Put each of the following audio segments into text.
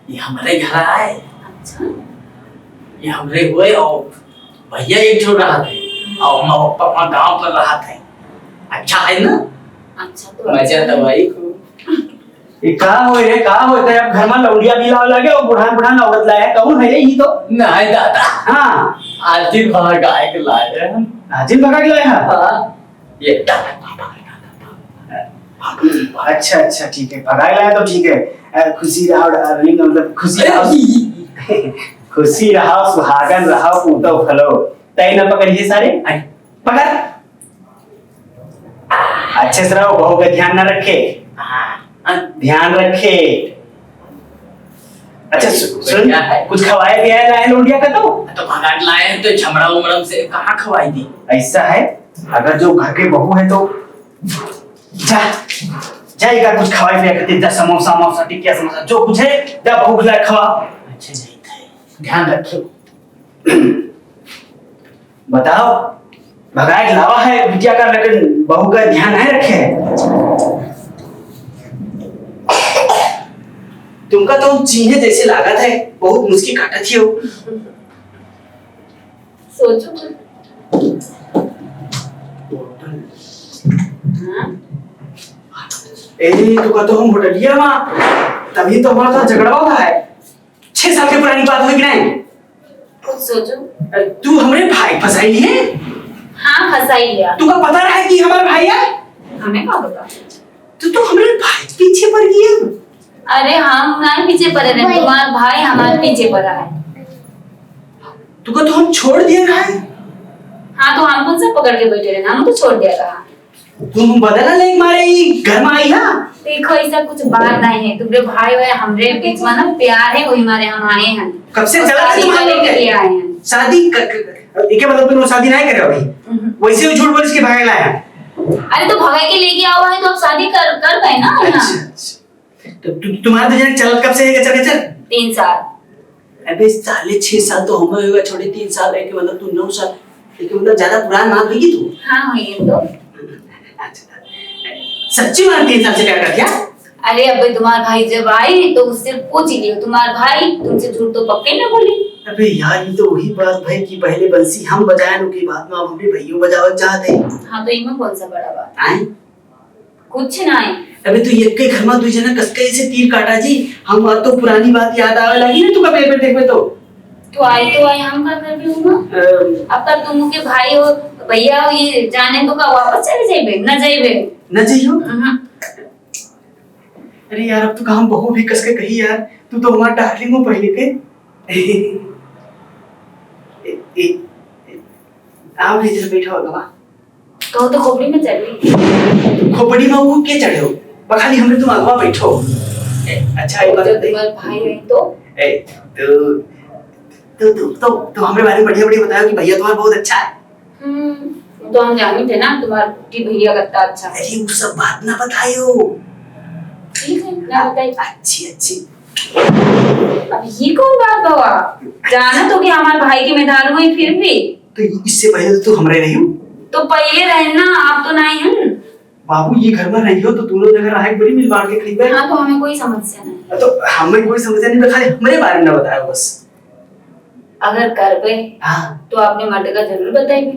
ये हमारे घर आए, अच्छा ये हमरे हुए और भैया एक छोड़ रहा थे और हम पापा गांव पर रहा थे। अच्छा है ना? अच्छा तो मजा तो भाई को ये का होय रे का होय ते अब घर में लौंडिया बिलाव लगे और बुढ़ान बुढ़ान औरत लाए कौन है रे ई तो? नहीं दादा, हां आज दिन भर गाय के लाए हैं। हाजिर भगा के लाए हां। हाँ, ये अच्छा अच्छा ठीक है भगा के लाए तो ठीक है। खुशी रहो डार्लिंग मतलब खुशी रहो खुशी रहो सुहागन रहो पूतो फलो तय न पकड़िए सारे पकड़ अच्छे से रहो बहू का ध्यान न रखे ध्यान रखे। अच्छा सुन कुछ खवाया दिया है लौंडिया का तो भगा के लाए हैं तो छमड़ा उमड़ा से कहाँ खवाई दी। ऐसा है अगर जो घर के बहू है तो जा जाएगा कुछ खवाई पिया करते जा समोसा मौसा टिकिया समोसा जो कुछ है जा बहू को ला खवा। अच्छे नहीं थे, ध्यान रखो। बताओ भगाए लावा है बिटिया का लेकिन बहू का ध्यान नहीं रखे। तुमका तो चीने जैसे लागत है बहुत मुश्किल काटा थी हो। सोचो तो का तो हम होटलिया में तभी तो हमारा झगड़ा हुआ है 6 साल की पुरानी बात हुई कि नहीं? कुछ सोचो। तू हमारे भाई फंसाई लिए? हाँ फंसाई लिया। तुमको पता रहा है कि हमारा भाई है? हमें क्या पता? तो हमारे भाई पीछे पड़ गई। अरे हम ना पीछे पड़े रहे, तुम्हारा भाई हमारे पीछे पड़ा है। तुमको तो हम छोड़ दिया रहा है। हाँ तो हम कौन सा पकड़ के बैठे रहे, हम तो छोड़ दिया रहा। तुम बदला ले मारे घर में आई ना। देखो ऐसा कुछ बात नहीं है, तुम्हारे भाई और हमरे बीच में ना प्यार है, वही मारे हम आए हैं। कब से चला है तुम्हारे के लिए आए हैं। शादी एक मतलब तुम शादी नहीं करे अभी वैसे ही झूठ बोल इसके भाग लाया। अरे तो भगाई के लेके आओ है तो अब शादी कर गए ना। अच्छा तो तुम्हारा तो चल कब से है चल 3 साल। अबे साले 6 साल तो हम होगा छोड़े 3 साल है कि मतलब तू 9 साल लेकिन मतलब ज्यादा पुराना मान होगी तू। हाँ हुई तो सच्ची में 3 साल से प्यार कर दिया। अरे अबे तुम्हारा भाई जब आए तो उससे पूछ लियो, तुम्हारा भाई तुमसे झूठ तो पक्के ना बोले। अबे यार ये तो वही बात भाई कि पहले बंसी हम बजाए नो की बात में अब हम भी भैया बजावत चाहते। हाँ तो इनमें कौन सा बड़ा बात आए कुछ ना है। अबे तू एक के घर में दू जना कसके से तीर काटा जी हम तो पुरानी बात याद आवे लगी ना तू का पेपर देखबे तो आए हम का कर दूंगा। अब तक तुम के भाई हो भैया हो ये जाने तो का वापस चले जाइबे न जाइबे न जाइयो। अरे यार अब तो हम बहू भी कसके कही यार तू तो हमारा डार्लिंग हो पहले के। आओ इधर बैठो अगवा कहो तो खोपड़ी में चल रही खोपड़ी में वो के चढ़े हो बखाली हमरे तुम अगवा बैठो। अच्छा एक बात बता तुम्हारे भाई है तो तो हमारे बारे में बढ़िया बढ़िया बताओ कि भैया तुम्हारा बहुत अच्छा है। तो हम जानी थे ना तुम्हारा कि भैया कितना अच्छा है। अरे वो सब बात ना बताइयो। ठीक है ना बताइए। अच्छी अब ये कौन बात हुआ, जाना तो कि हमारे भाई की मेहरारू हुई फिर भी तो इससे पहले तो तू हमरे रही हो तो पहले रहना आप तो नहीं है बाबू ये घर में रही हो तो तू लोग अगर राह बड़ी मिल बांट के खरीदे। हाँ तो हमें कोई समस्या नहीं। तो हमें कोई समस्या नहीं खाली हमारे बारे में बताया बस। अगर कर पे हाँ तो आपने मर्द का जरूर बताइए।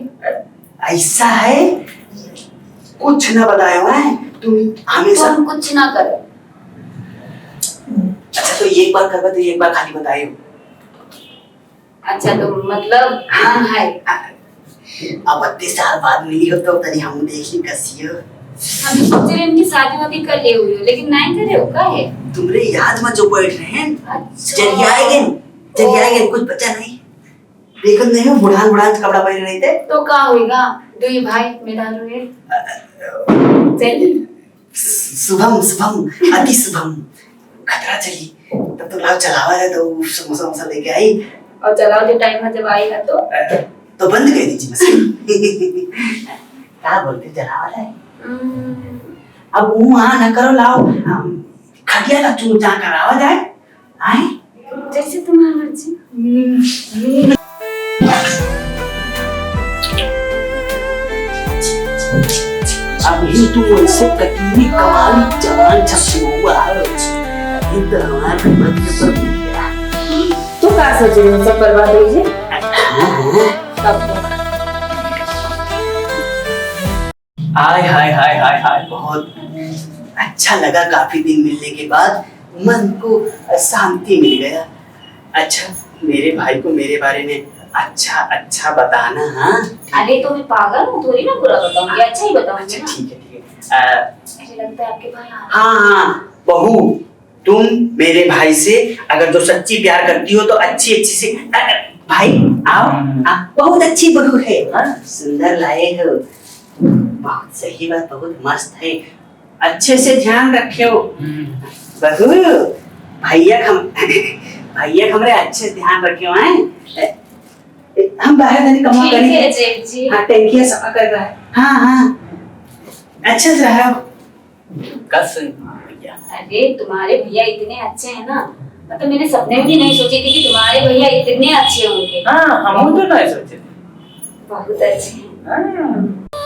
ऐसा है कुछ ना बताया है तुम हमेशा तो हम कुछ ना करें। अच्छा तो एक बार करवा तो एक बार खाली बताइयो। अच्छा तो मतलब मन है अब 30 साल बाद मिली हो तो तनी हम देखी कसियो। हम तो सोच रहे इनकी शादी वादी कर ले हुई हो लेकिन नहीं करे हो का है तुमरे याद में जो बैठ रहे हैं अच्छा जरियाएंगे कुछ बचा नहीं देखो नहीं हो बुढ़ान कपड़ा पहने नहीं थे तो का होएगा दो ही भाई मेहरारू है चल शुभम अति शुभम खतरा चली तब तो लाभ चलावा है तो समोसा लेके आई और चलाओ जो टाइम में जब आएगा तो बंद कर दीजिए मशीन। क्या बोलते चलावा है अब वहाँ न करो लाओ खटिया का चूर जहाँ करावा जाए आए जैसे तुम्हारी मर्जी। अब ही तू ऐसे कटीली कमाली जवान छक्की हुआ है ये तो हमारे किस्मत के ऊपर लिख गया। तू का सोच रही हो सब बर्बाद हो जाए? तब तो हाय हाय हाय हाय हाय, बहुत अच्छा लगा काफी दिन मिलने के बाद, मन को शांति मिल गया। अच्छा, मेरे भाई को मेरे बारे में अच्छा अच्छा बताना। हाँ अरे तो मैं पागल हूँ, थोड़ी ना बुरा बताऊंगी, अच्छा ही बताऊंगी अच्छा ना। ठीक है ठीक है। मुझे लगता है आपके भाई हाँ हाँ बहू, तुम मेरे भाई से अगर जो सच्ची प्यार करती हो तो अच्छी अच्छी से भाई आओ, बहुत अच्छी बहू है। हाँ सुंदर लाए हो, बहुत सही बात, बहुत मस्त है, अच्छे से ध्यान रखियो बहू। भैया हमरे अच्छे से ध्यान रखियो हैं। हम बाहर जाने कमा ठीक करेंगे। है जेठ जी। हाँ टंकिया सफा कर रहा है। हाँ हाँ अच्छे से रहो। कसम भैया। अरे तुम्हारे भैया इतने अच्छे हैं ना, मतलब मैंने सपने में भी नहीं सोची थी कि तुम्हारे भैया इतने अच्छे होंगे। हाँ हम तो नहीं सोचे। बहुत अच्छे हैं। हाँ।